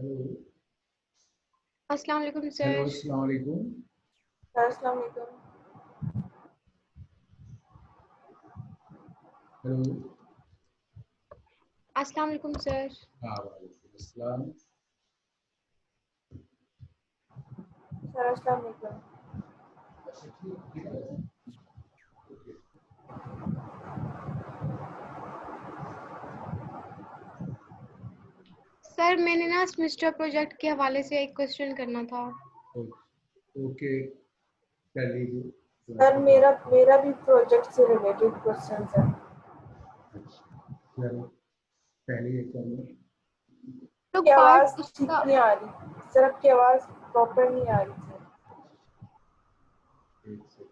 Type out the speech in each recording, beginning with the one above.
Hello अस्सलाम वालेकुम hello sir. अस्सलाम वालेकुम। अस्सलाम वालेकुम। हेलो। अस्सलाम वालेकुम सर। हाँ वालेकुम अस्सलाम। सर अस्सलाम वालेकुम। अच्छा ठीक है। ओके। सर मैंने ना सेमेस्टर प्रोजेक्ट के हवाले से एक क्वेश्चन करना था। ओके कर लीजिए। सर मेरा मेरा भी प्रोजेक्ट से रिलेटेड क्वेश्चन है। अच्छा चलो पहले ये कर लो। तो आपकी आवाज़ पार्ट ठीक उसका नहीं आ रही सर, आपकी आवाज़ प्रॉपर नहीं आ रही सर। एक सेकंड।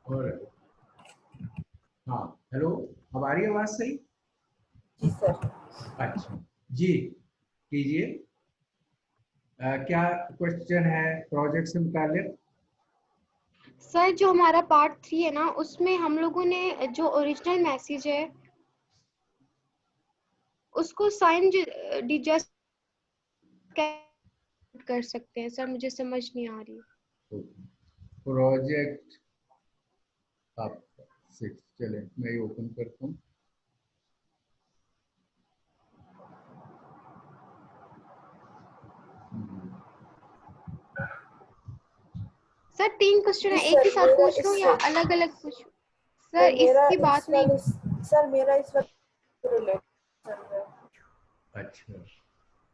और हाँ हेलो। अब आ रही है आवाज सही? जी सर। अच्छा जी कीजिए। क्या क्वेश्चन है प्रोजेक्ट से मुताल्लिक? सर जो हमारा पार्ट 3 है ना, उसमें हम लोगों ने जो ओरिजिनल मैसेज है उसको साइन डिजस्ट कर सकते हैं। सर मुझे समझ नहीं आ रही। प्रोजेक्ट आप 6 चले मैं ये ओपन करता हूँ। सर 3 क्वेश्चन जी है, एक सर ही साथ मेरा पूछ लूं इस या अलग अलग पूछ? सर सर मेरा इसकी इस बात नहीं। वाले सर मेरा इस वाले रिलेटेड चल रहा है। अच्छा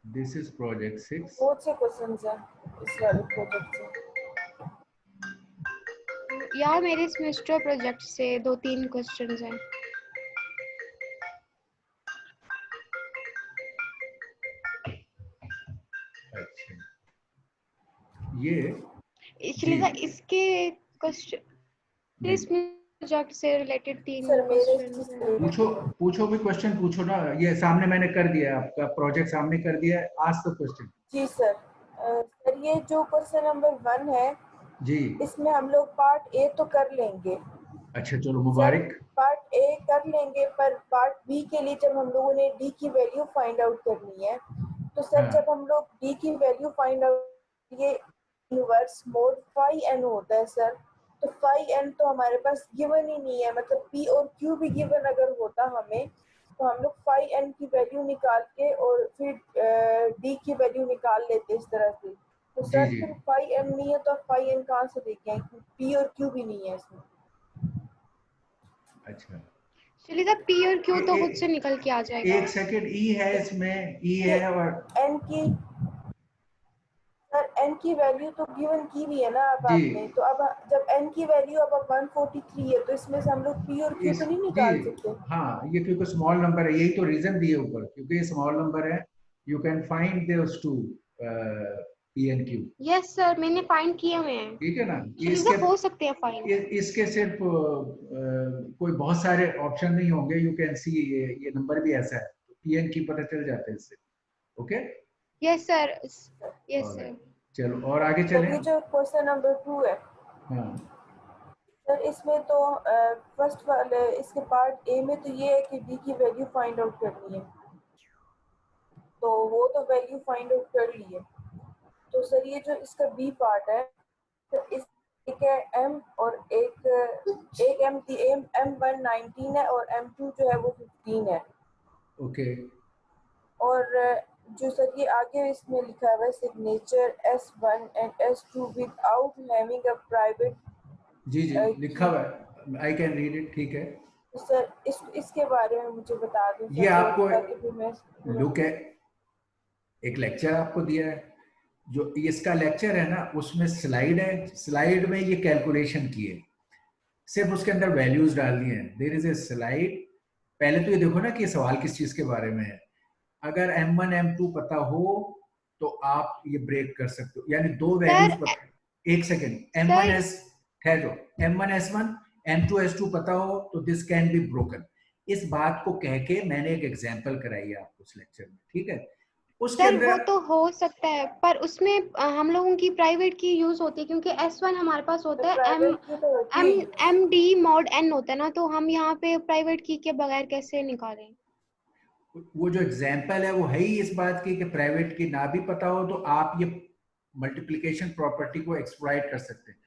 दिस इज प्रोजेक्ट 6। बहुत से क्वेश्चन हैं इस वाले प्रोजेक्ट से। यार मेरे सेमेस्टर प्रोजेक्ट से 2-3 क्वेश्चंस हैं। अच्छा ये जी इसलिए इसके क्वेश्चन इस प्रोजेक्ट से रिलेटेड 3 सर मेरे क्वेश्चंस इससे हैं। पूछो रिलेटेड है। पूछो भी क्वेश्चन पूछो ना। ये सामने मैंने कर दिया है, आपका प्रोजेक्ट सामने कर दिया है। Ask the question. जी सर। सर ये जो क्वेश्चन नंबर 1 है, जी इसमें हम लोग पार्ट ए तो कर लेंगे अच्छा चलो सर। मुबारक। पार्ट ए कर लेंगे, पर पार्ट बी के लिए जब हम लोगों ने डी की वैल्यू फाइंड आउट करनी है, तो सर हाँ जब हम लोग डी की वैल्यू फाइंड आउट, ये इनवर्स मोड फाई एन होता है सर। तो फाई एन तो हमारे पास गिवन ही नहीं है, मतलब पी और क्यू भी गिवन अगर होता हमें, तो हम लोग फाई एन की वैल्यू निकाल के और फिर डी की वैल्यू निकाल लेते इस तरह से। तो जी सर जी फिर फाई एन नहीं है तो फाई एन कहाँ से देखें, पी और क्यू भी नहीं है इसमें। अच्छा चलिए सर पी और क्यू तो खुद से ए, निकल के आ जाएगा। एक सेकंड ई है इसमें ई ये है और एन की सर एन की वैल्यू तो गिवन की हुई है ना अब जी आपने, तो अब जब एन की वैल्यू अब 143 है, तो इसमें से हम लोग पी और क्यू इस तो नहीं जी निकाल सकते। हाँ ये क्योंकि स्मॉल नंबर है यही तो रीजन दिए ऊपर क्योंकि ये स्मॉल नंबर है। You can find those two P and Q. Yes sir मैंने फाइंड किए हुए हैं। ठीक है ना। चलिए इसके सर हो सकते हैं फाइंड। इसके सिर्फ कोई बहुत सारे ऑप्शन नहीं होंगे। यू कैन सी ये नंबर भी ऐसा है पी एन की पता चल जाता है इससे। Okay yes sir. Yes alright sir. चलो और आगे सर चलें। ये जो क्वेश्चन नंबर 2 है हाँ सर, इसमें तो फर्स्ट वाले इसके पार्ट ए में तो ये है कि डी की वैल्यू फाइंड आउट करनी है, तो वो तो वैल्यू फाइंड आउट कर ली है। तो सर ये जो इसका बी पार्ट है, तो इस एक है एम और एक एम एम एम 119 है और एम 2 जो है वो 15 है। ओके और जो सर ये आगे इसमें लिखा हुआ है signature S1 and S2 without having a private जी जी लिखा की। हुआ है आई कैन रीड इट। ठीक है तो सर इसके बारे में मुझे बता दें ये सर, तो आपको ताकि फिर मैं लुक है एक लेक्चर आपको दिया है। जो इसका लेक्चर है ना उसमें स्लाइड है। स्लाइड में ये कैलकुलेशन की है। सिर्फ उसके अंदर वैल्यूज डालनी है। There is a slide. पहले तो ये देखो ना कि ये सवाल किस चीज के बारे में है। अगर M1 M2 पता हो तो आप ये ब्रेक कर सकते हो यानी दो वैल्यूज सर पता। एक सेकेंड M1 सर S ठहरो M1 S1 M2S2 पता हो तो दिस कैन बी ब्रोकन। इस बात को कह के मैंने एक एग्जांपल कराई है आपको इस लेक्चर में, ठीक है। उसके सर वो अंदर तो हो सकता है, पर उसमें हम लोगों की प्राइवेट की यूज होती है, क्योंकि S1 हमारे पास होता है प्राइवेट की तो होती है M use. M D mod N होता है ना, तो हम यहाँ पे प्राइवेट की के बगैर कैसे निकालें? वो जो एग्जाम्पल है वो है ही इस बात की कि प्राइवेट की ना भी पता हो तो आप ये मल्टीप्लिकेशन प्रॉपर्टी को एक्सप्लॉइट कर सकते हैं।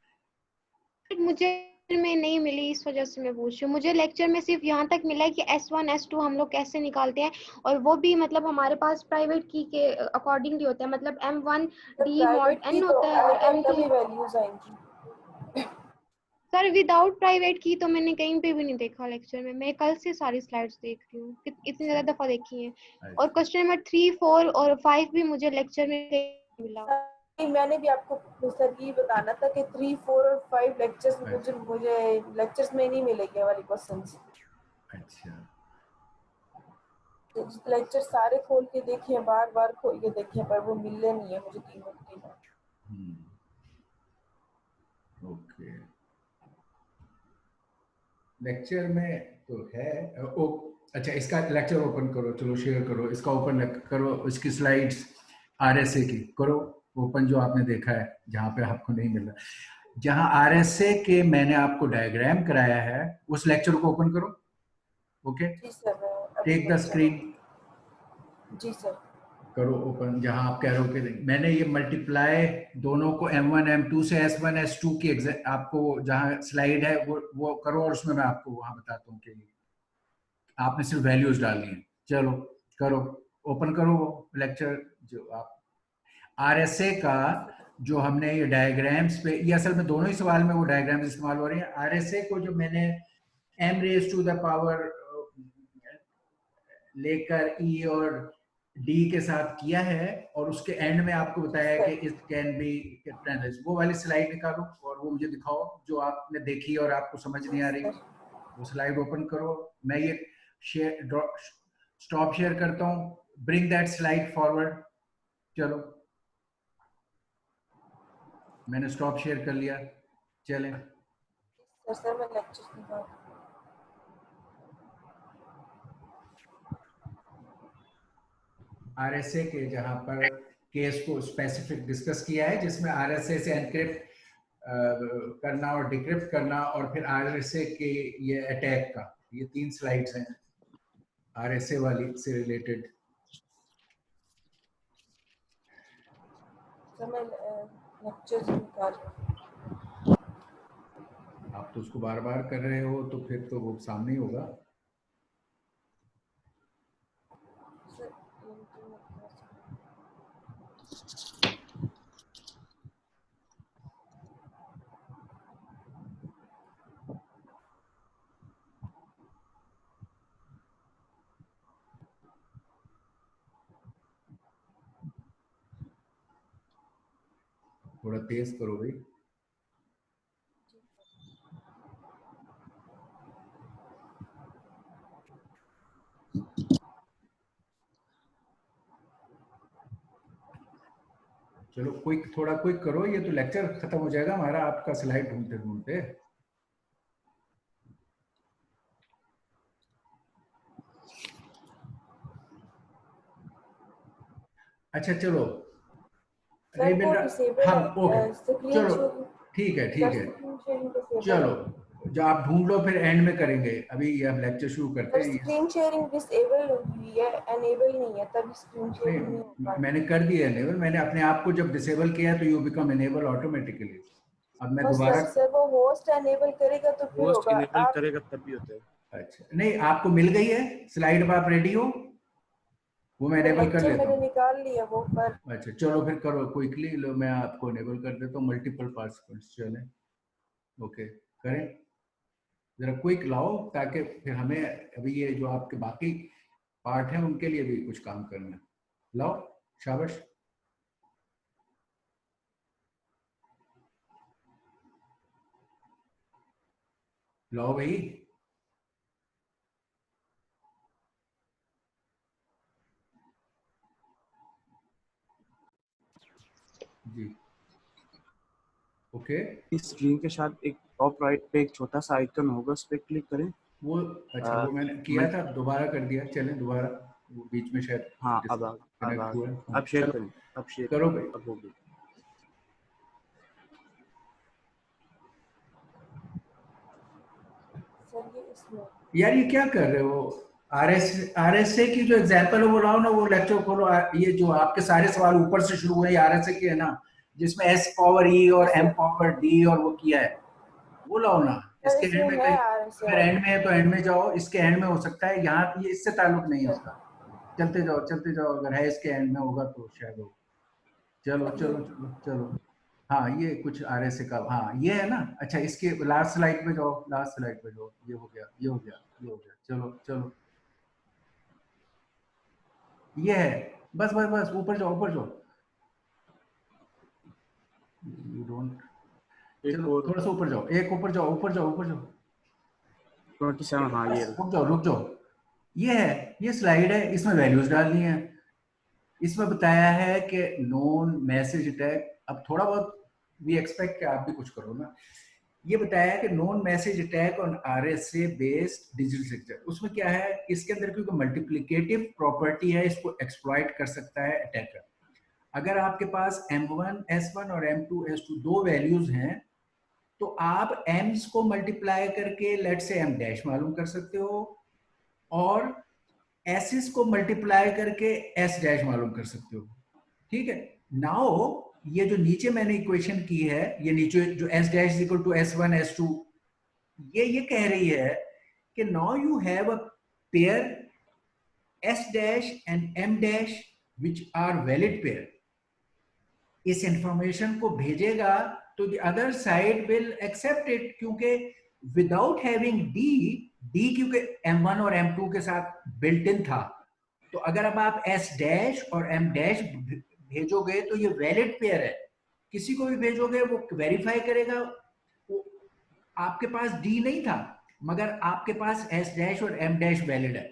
मुझे में नहीं मिली, इस वजह से मैं पूछ रही हूँ। मुझे लेक्चर में सिर्फ यहाँ तक मिला है कि S1 S2 हम लोग कैसे निकालते हैं, और वो भी मतलब हमारे पास प्राइवेट की के अकॉर्डिंगली होता है, मतलब M1 D प्राइवेट मॉड की N तो होता है और तभी M2। वैल्यूज आएंगी। सर विदाउट प्राइवेट की तो मैंने कहीं पे भी नहीं देखा लेक्चर में। मैं कल से सारी स्लाइड्स देख रही हूँ, इतनी ज्यादा दफा देखी हैं। और क्वेश्चन नंबर 3, 4 और 5 भी मुझे लेक्चर में कहीं मिला। मैंने भी आपको सर ये बताना था कि 3, 4 और 5 लेक्चर्स मुझे लेक्चर्स में नहीं मिलेंगे वाले क्वेश्चंस। अच्छा, लेक्चर सारे खोल के देखे, बार बार खोल के देखे, पर वो मिलने नहीं है मुझे तीनों तीनों। ओके। लेक्चर में तो है। ओ, अच्छा, इसका लेक्चर ओपन करो, चलो शेयर करो, इसका ओपन करो, इसकी स्लाइड्स आरएसए की करो ओपन, जो आपने देखा है जहां पे आपको नहीं मिल रहा, जहां आरएसए के मैंने आपको डायग्राम कराया है उस लेक्चर को ओपन करो। ओके, जी सर, मैं अभी टेक द लेक्चर। स्क्रीन, जी सर। करो ओपन, जहां आप कह रहे हो कि मैंने ये मल्टीप्लाई दोनों को M1 M2 से S1 S2 की आपको जहां स्लाइड है वो करो, और उसमें मैं आपको वहां बताता हूँ कि आपने सिर्फ वैल्यूज डालनी है। चलो करो, ओपन करो वो लेक्चर जो आप आरएसए का, जो हमने ये डायग्राम्स पे, ये असल में दोनों ही सवाल में वो डायग्राम्स इस्तेमाल हो रही हैं। आरएसए को जो मैंने m raise to the power लेकर e और d के साथ किया है, और उसके एंड में आपको बताया कि इट कैन बी ट्रांसलेट, वो वाली स्लाइड निकालो और वो मुझे दिखाओ जो आपने देखी और आपको समझ नहीं आ रही। वो स्लाइड ओपन करो, मैं ये शेयर स्टॉप शेयर करता हूँ, ब्रिंग दैट स्लाइड फॉरवर्ड। चलो, मैंने स्टॉप शेयर कर लिया, चलें। सर मैं लेक्चर निकाल। आरएसए के जहां पर केस को स्पेसिफिक डिस्कस किया है, जिसमें आरएसए से एनक्रिप्ट करना और डिक्रिप्ट करना, और फिर आरएसए के ये अटैक का, ये 3 स्लाइड्स हैं आरएसए वाली से रिलेटेड। सर मैं लेक्चर निकाल। आप तो उसको बार बार कर रहे हो तो फिर तो वो सामने ही होगा। सर थोड़ा तेज करो भाई। चलो क्विक, थोड़ा क्विक करो, ये तो लेक्चर खत्म हो जाएगा हमारा आपका स्लाइड ढूंढते ढूंढते। अच्छा चलो, सर वो रेबिंद्र, डिसेबल हम ओके, है स्क्रीन चलो शेयरिंग। ठीक है सर ठीक है। स्क्रीन शेयरिंग डिसेबल चलो, है। जो आप ढूंढ लो फिर एंड में करेंगे, अभी ये हम लेक्चर शुरू करते सर हैं। स्क्रीन शेयरिंग डिसेबल हुई है, एनेबल नहीं है, तभी स्क्रीन शेयरिंग नहीं हो नहीं, पा रही। मैंने कर दिया एनेबल, मैंने अपने आप को जब डिसेबल किया तो यू बिकम एनेबल ऑटोमेटिकली। अब मैं बस दोबारा, सर वो होस्ट एनेबल करेगा तो फिर होस्ट होगा। इनेबल आप करेगा तब भी होता है। अच्छा नहीं, आपको मिल गई है स्लाइड, अब आप रेडी हो, वो मैं एनेबल कर लेक्चर लेता मैंने हूँ। निकाल लिया वो, पर अच्छा चलो फिर करो क्विकली, लो मैं आपको एनेबल कर देता हूँ मल्टीपल पार्टिसिपेंट्स, चले ओके करें, जरा क्विक लाओ, ताकि फिर हमें अभी ये जो आपके बाकी पार्ट हैं उनके लिए भी कुछ काम करना है। लाओ, शाबाश, लाओ भाई। जी ओके, इस स्क्रीन के साथ एक टॉप राइट पे एक छोटा सा आइकन होगा, उस पर क्लिक करें। वो अच्छा वो मैंने किया था, दोबारा कर दिया, चलें दोबारा, वो बीच में शायद हाँ अब आ कनेक्ट हुआ है। अब शेयर चलो करें, अब शेयर करो भाई। अब हो गई। सर ये इसमें यार ये क्या कर रहे हो? आरएसए की जो एग्जांपल है वो लाओ ना, वो लेक्चर खोलो। ये जो आपके सारे सवाल ऊपर से शुरू हुए आरएसए के है ना, जिसमें एस पावर ई और एम पावर डी और वो किया है, वो लाओ ना। सर इसके एंड इसमें में है कहीं, RSA अगर एंड में है तो एंड में जाओ, इसके एंड में हो सकता है, यहाँ ये इससे ताल्लुक नहीं है इसका। चलते जाओ चलते जाओ, अगर है इसके एंड में होगा तो शायद हो। चलो चलो चलो चलो। हाँ ये कुछ आरएसए का, हाँ ये है ना। अच्छा इसके लास्ट स्लाइड पे जाओ, लास्ट स्लाइड पे जाओ। ये हो गया, ये हो गया, ये हो गया। चलो चलो, ये है। बस बस बस, ऊपर जाओ ऊपर जाओ। यू डोंट, एक चलो और थोड़ा सा ऊपर जाओ, एक ऊपर जाओ, ऊपर जाओ, ऊपर जाओ। 27, हाँ ये रुक जाओ रुक जाओ। ये है, ये स्लाइड है, इसमें वैल्यूज डालनी है। इसमें बताया है कि नॉन मैसेज अटैक, अब थोड़ा बहुत वी एक्सपेक्ट कि आप भी कुछ करो ना। ये बताया है कि non message attack on RSA based digital signature, उसमें क्या है, इसके अंदर क्योंकि मल्टीप्लिकेटिव प्रॉपर्टी है, इसको एक्सप्लॉइट कर सकता है अटैकर। अगर आपके पास M1 S1 और M2 S2 दो वैल्यूज हैं, तो आप एम्स को मल्टीप्लाई करके लेट से एम डैश मालूम कर सकते हो, और एसिस को मल्टीप्लाई करके एस डैश मालूम कर सकते हो। ठीक है। नाउ ये जो नीचे मैंने इक्वेशन की है, ये नीचे जो S dash equal to S1 S2, ये कह रही है कि now you have a pair S dash and M dash which are valid pair. इस इंफॉर्मेशन को भेजेगा तो the other side will accept it, क्योंकि विदाउट हैविंग डी, डी क्योंकि M1 और M2 के साथ बिल्ट इन था, तो अगर अब आप एस डैश और एम डैश भेजोगे तो ये वैलिड पेयर है। किसी को भी भेजोगे वो वेरीफाई करेगा। वो आपके पास डी नहीं था, मगर आपके पास एस डैश और एम डैश वैलिड है,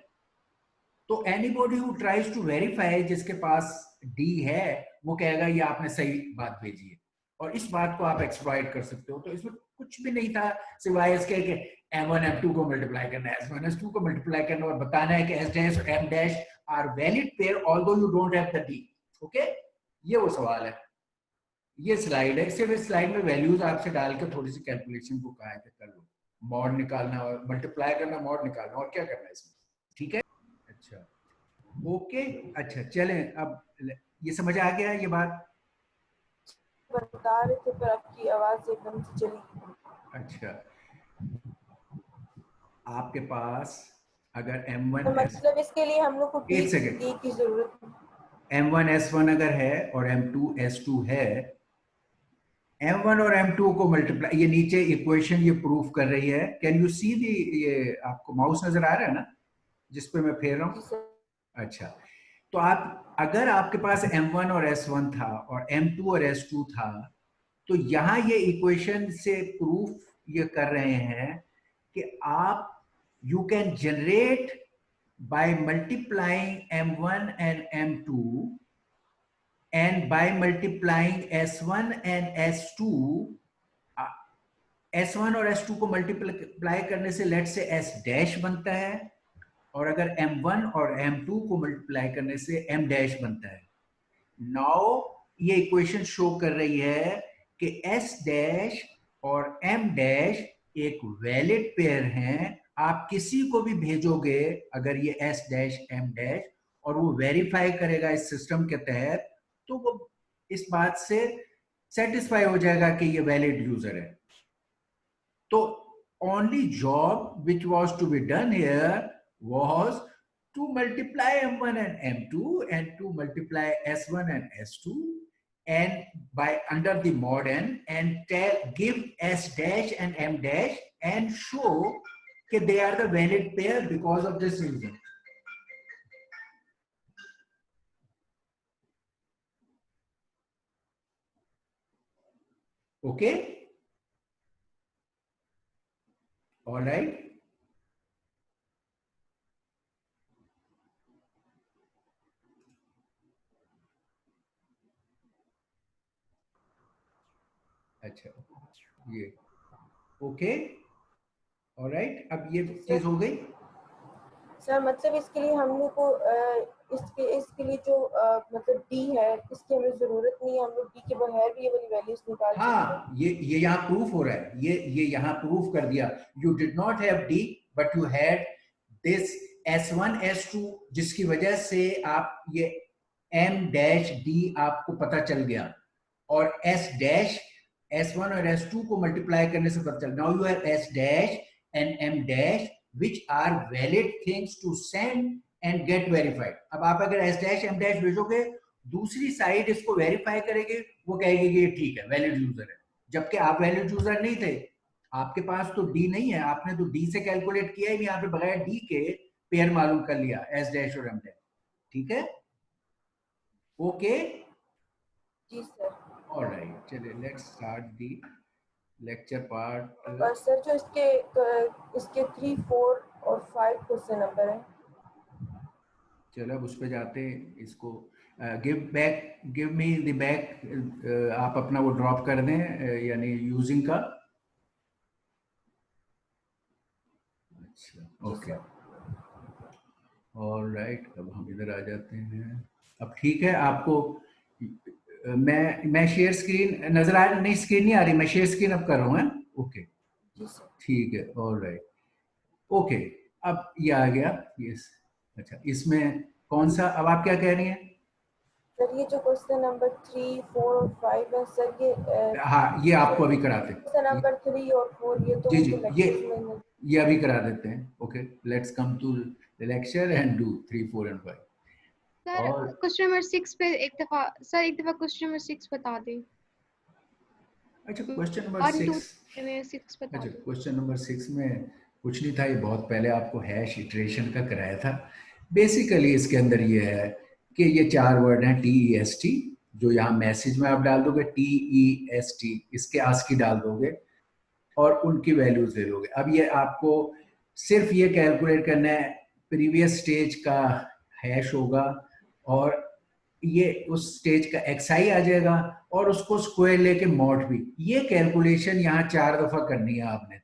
तो anybody who tries to verify, जिसके पास डी है, वो कहेगा ये आपने सही बात भेजी है, और इस बात को आप एक्सप्लॉइट कर सकते हो। तो इसमें कुछ भी नहीं था सिवाय इसके कि M1 M2 को मल्टीप्लाई करना है, S1 S2 को मल्टीप्लाई करना, और बताना है कि S डैश और M dash are valid pair although you don't have the D. Okay, ये वो सवाल है। ये स्लाइड है, सिर्फ इस स्लाइड में वैल्यूज आपसे डाल के थोड़ी सी कैलकुलेशन को कहा है कि कर लो, मॉड निकालना और मल्टीप्लाई करना, मॉड निकालना, और क्या करना है इसमें। ठीक है, अच्छा ओके। अच्छा चलें, अब ये समझ आ गया ये बात। बता रहे थे पर आपकी आवाज एकदम से चली गई। अच्छा, आपके पास अगर M1 तो मतलब इसके लिए हम लोग को एक सेकेंड, डी की जरूरत है। M1 S1 अगर है और M2 S2 है, M1 और M2 को मल्टीप्लाई, ये नीचे इक्वेशन ये प्रूफ कर रही है। कैन यू सी दी, ये आपको माउस नजर आ रहा है ना जिस पे मैं फेर रहा जी हूँ? सर। अच्छा, तो आप अगर आपके पास M1 और S1 था और M2 और S2 था, तो यहां ये इक्वेशन से प्रूफ ये कर रहे हैं कि आप you can generate by multiplying M1 and M2 and by multiplying S1 and S2, S1 और S2 को मल्टीप्लाई करने से लेट से S डैश बनता है, और अगर M1 और M2 को मल्टीप्लाई करने से M डैश बनता है। नाउ ये इक्वेशन शो कर रही है कि S डैश और M डैश एक वैलिड पेयर हैं। आप किसी को भी भेजोगे अगर ये S डैश M डैश, और वो वेरीफाई करेगा इस सिस्टम के तहत, तो वो इस बात से सेटिस्फाई हो जाएगा कि ये वैलिड यूजर है। तो only job which was to be done here was to multiply M1 and M2 and to multiply S1 and S2 and by under the mod n and give S dash and M dash and show that they are the valid pair because of this reason. Okay? All right? अच्छा, ये okay, alright, अब ये चीज हो गई। Sir मतलब इसके लिए हमने को इसके लिए जो मतलब डी है इसकी हमें जरूरत नहीं है, हम लोग डी के बगैर भी ये वाली वैल्यूज निकाल सकते हैं। हाँ, ये यहाँ प्रूफ हो रहा है, ये यहाँ प्रूफ कर दिया। You did not have D but you had this S1 S2, जिसकी वजह से आप ये M डैश डी आपको पता चल गया, और S डैश S1 और S2 को मल्टीप्लाई करने से पता चल। Now you have S dash and M dash which are valid things to send and get verified। अब आप अगर S डैश M डैश भेजोगे, दूसरी साइड इसको वेरीफाई करेगी, वो कहेगी कि ये ठीक है, वैलिड यूजर है, जबकि आप वैलिड यूजर नहीं थे, आपके पास तो डी नहीं है, आपने तो डी से कैलकुलेट किया ही नहीं, यहाँ पे बगैर डी के पेयर मालूम कर लिया एस डैश और एम डैश। ठीक है, ओके, जी सर। ऑलराइट, चलिए let's start the lecture part. और सर जो इसके 3, 4 और 5 क्वेश्चन नंबर है। चलो अब उस पे जाते हैं। इसको गिव मी द बैक, आप अपना वो ड्रॉप कर दें, यानी यूजिंग का। अच्छा, ओके, ऑलराइट, अब हम इधर आ जाते हैं। अब ठीक है, आपको मैं शेयर स्क्रीन नजर आ नहीं, स्क्रीन नहीं आ रही, मैं शेयर स्क्रीन अब कर रहा हूँ। ओके, ठीक है, ऑलराइट, ओके, अब ये आ गया। यस, अच्छा, इसमें कौन सा, अब आप क्या कह रही हैं? सर ये जो क्वेश्चन नंबर 3, 4 और 5 है सर, ये हाँ, ये आपको अभी कराते हैं। क्वेश्चन नंबर 3 और 4 ये तो जी जी, मुझे लेक्चर्स में ये अभी करा देते हैं। Okay, let's come to the lecture and do 3, 4 and 5। Sir question number 6 पे एक दफा क्वेश्चन नंबर 6 बता दें। अच्छा, क्वेश्चन नंबर 6 में 6 बता अच्छा, दें। क्वेश्चन नंबर 6 में कुछ नहीं था, ये बहुत पहले आपको हैश इटरेशन का कराया था। बेसिकली इसके अंदर ये है कि ये 4 वर्ड हैं TEST, जो यहाँ मैसेज में आप डाल दोगे TEST, इसके आस्की डाल दोगे और उनकी वैल्यूज ले लोगे। अब ये आपको सिर्फ ये कैलकुलेट करना है, प्रीवियस स्टेज का हैश होगा और ये उस स्टेज का XI आ जाएगा और उसको स्क्वायर लेके मॉड भी। ये कैलकुलेशन यहाँ 4 दफा करनी है आपने।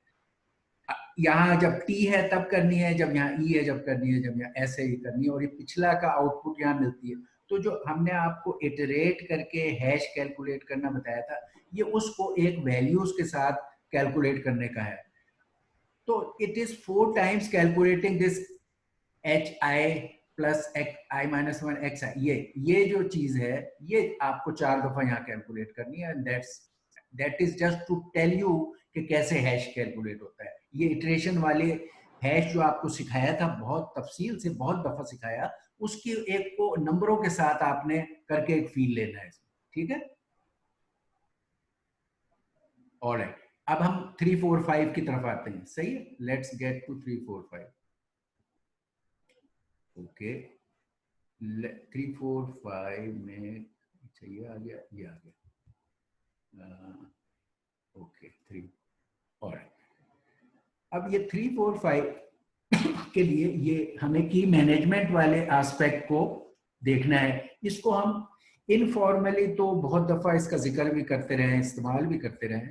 यहाँ जब T है तब करनी है, जब यहाँ E है जब करनी है, जब यहाँ ऐसे ही करनी है, और ये पिछला का आउटपुट यहाँ मिलती है। तो जो हमने आपको इटरेट करके हैश कैलकुलेट करना बताया था, ये उसको एक वैल्यूज के साथ कैलकुलेट करने का है। तो it is 4 times calculating this HI plus I minus 1 XI। ये जो चीज है ये आपको 4 दफा यहाँ कैलकुलेट करनी है। That is just to tell you कि कैसे हैश कैलकुलेट होता है। ये इटरेशन वाले हैश जो आपको सिखाया था, बहुत तफसील से बहुत दफा सिखाया, उसकी एक को नंबरों के साथ आपने करके एक फील लेना है, ठीक है, ऑलराइट। अब हम 3, 4, 5 की तरफ आते हैं, सही है, लेट्स गेट टू 3, 4, 5। ओके, 3, 4, 5 में अच्छा ये आ गया, ये आ गया, ओके 3, ऑलराइट। अब ये 3, 4, 5 के लिए ये हमें की मैनेजमेंट वाले एस्पेक्ट को देखना है। इसको हम इनफॉर्मली तो बहुत दफा इसका जिक्र भी करते रहे, इस्तेमाल भी करते रहे,